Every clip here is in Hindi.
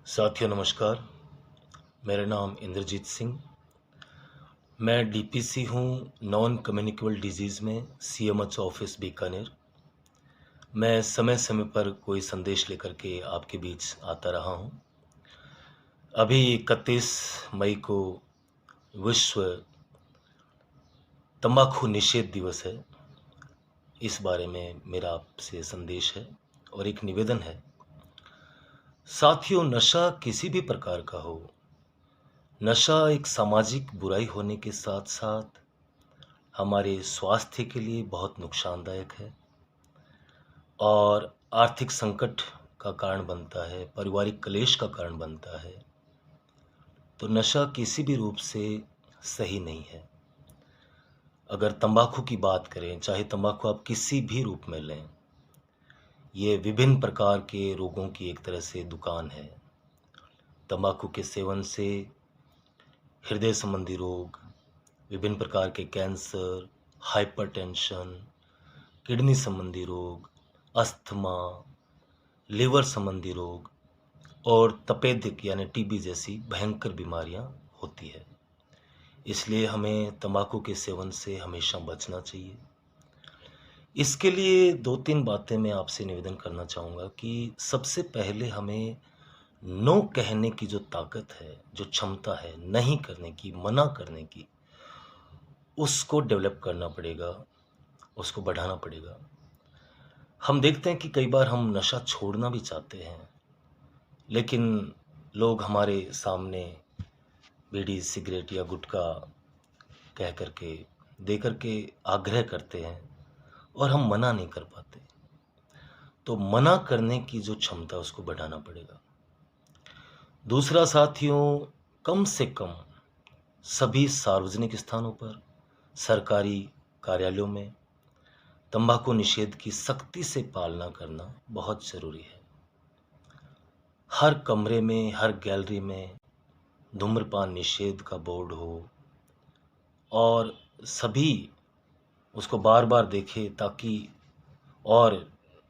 साथियों नमस्कार। मेरा नाम इंद्रजीत सिंह। मैं डीपीसी हूँ नॉन कम्युनिकेबल डिजीज़ में सीएमएच ऑफिस बीकानेर। मैं समय समय पर कोई संदेश लेकर के आपके बीच आता रहा हूँ। अभी 31 मई को विश्व तंबाकू निषेध दिवस है। इस बारे में मेरा आपसे संदेश है और एक निवेदन है। साथियों, नशा किसी भी प्रकार का हो, नशा एक सामाजिक बुराई होने के साथ साथ हमारे स्वास्थ्य के लिए बहुत नुकसानदायक है और आर्थिक संकट का कारण बनता है, पारिवारिक क्लेश का कारण बनता है। तो नशा किसी भी रूप से सही नहीं है। अगर तंबाकू की बात करें, चाहे तंबाकू आप किसी भी रूप में लें, ये विभिन्न प्रकार के रोगों की एक तरह से दुकान है। तंबाकू के सेवन से हृदय संबंधी रोग, विभिन्न प्रकार के कैंसर, हाइपरटेंशन, किडनी संबंधी रोग, अस्थमा, लिवर संबंधी रोग और तपेदिक यानी टीबी जैसी भयंकर बीमारियां होती है। इसलिए हमें तंबाकू के सेवन से हमेशा बचना चाहिए। इसके लिए 2-3 बातें मैं आपसे निवेदन करना चाहूँगा कि सबसे पहले हमें नो कहने की जो ताकत है, जो क्षमता है नहीं करने की, मना करने की, उसको डेवलप करना पड़ेगा, उसको बढ़ाना पड़ेगा। हम देखते हैं कि कई बार हम नशा छोड़ना भी चाहते हैं, लेकिन लोग हमारे सामने बीड़ी, सिगरेट या गुटखा कह करके, दे करके आग्रह करते हैं और हम मना नहीं कर पाते। तो मना करने की जो क्षमता है उसको बढ़ाना पड़ेगा। दूसरा साथियों, कम से कम सभी सार्वजनिक स्थानों पर, सरकारी कार्यालयों में तंबाकू निषेध की सख्ती से पालना करना बहुत ज़रूरी है। हर कमरे में, हर गैलरी में धूम्रपान निषेध का बोर्ड हो और सभी उसको बार-बार देखें, ताकि और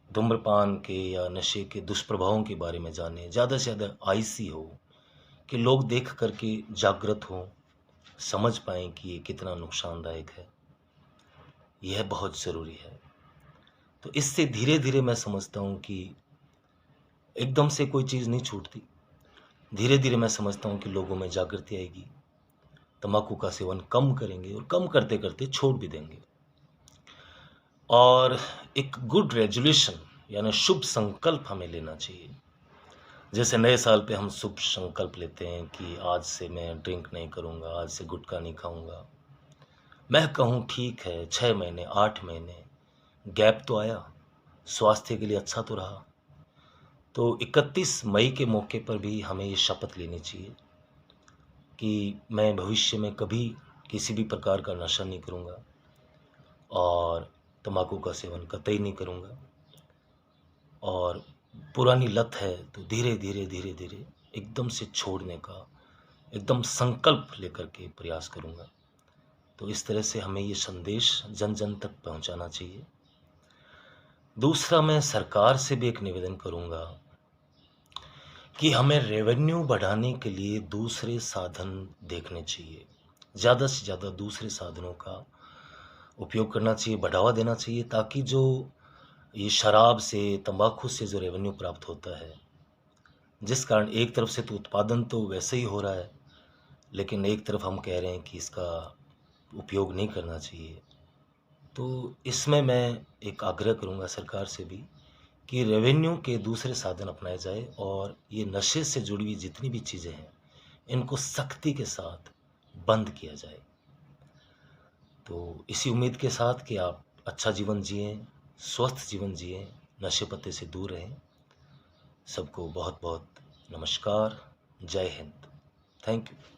धूम्रपान के या नशे के दुष्प्रभावों के बारे में जानें। ज़्यादा से ज़्यादा आईसी हो कि लोग देख कर के जागृत हों, समझ पाएँ कि ये कितना नुकसानदायक है। यह बहुत ज़रूरी है। तो इससे धीरे-धीरे मैं समझता हूँ कि एकदम से कोई चीज़ नहीं छूटती। धीरे-धीरे मैं समझता हूँ कि लोगों में जागृति आएगी, तंबाकू का सेवन कम करेंगे और कम करते-करते छोड़ भी देंगे। और एक गुड रेज़ोल्यूशन यानी शुभ संकल्प हमें लेना चाहिए। जैसे नए साल पे हम शुभ संकल्प लेते हैं कि आज से मैं ड्रिंक नहीं करूँगा, आज से गुटखा नहीं खाऊँगा। मैं कहूँ ठीक है, 6 महीने, 8 महीने गैप तो आया, स्वास्थ्य के लिए अच्छा तो रहा। तो 31 मई के मौके पर भी हमें ये शपथ लेनी चाहिए कि मैं भविष्य में कभी किसी भी प्रकार का नशा नहीं करूँगा और तंबाकू का सेवन कतई नहीं करूँगा। और पुरानी लत है तो धीरे-धीरे एकदम से छोड़ने का एकदम संकल्प लेकर के प्रयास करूँगा। तो इस तरह से हमें ये संदेश जन-जन तक पहुँचाना चाहिए। दूसरा, मैं सरकार से भी एक निवेदन करूँगा कि हमें रेवेन्यू बढ़ाने के लिए दूसरे साधन देखने चाहिए। ज़्यादा से ज़्यादा दूसरे साधनों का उपयोग करना चाहिए, बढ़ावा देना चाहिए, ताकि जो ये शराब से, तंबाकू से जो रेवेन्यू प्राप्त होता है, जिस कारण एक तरफ से तो उत्पादन तो वैसे ही हो रहा है, लेकिन एक तरफ हम कह रहे हैं कि इसका उपयोग नहीं करना चाहिए। तो इसमें मैं एक आग्रह करूँगा सरकार से भी कि रेवेन्यू के दूसरे साधन अपनाए जाए और ये नशे से जुड़ी हुई जितनी भी चीज़ें हैं, इनको सख्ती के साथ बंद किया जाए। तो इसी उम्मीद के साथ कि आप अच्छा जीवन जिएँ, स्वस्थ जीवन जिएँ, नशे पत्ते से दूर रहें। सबको बहुत-बहुत नमस्कार। जय हिंद। Thank you.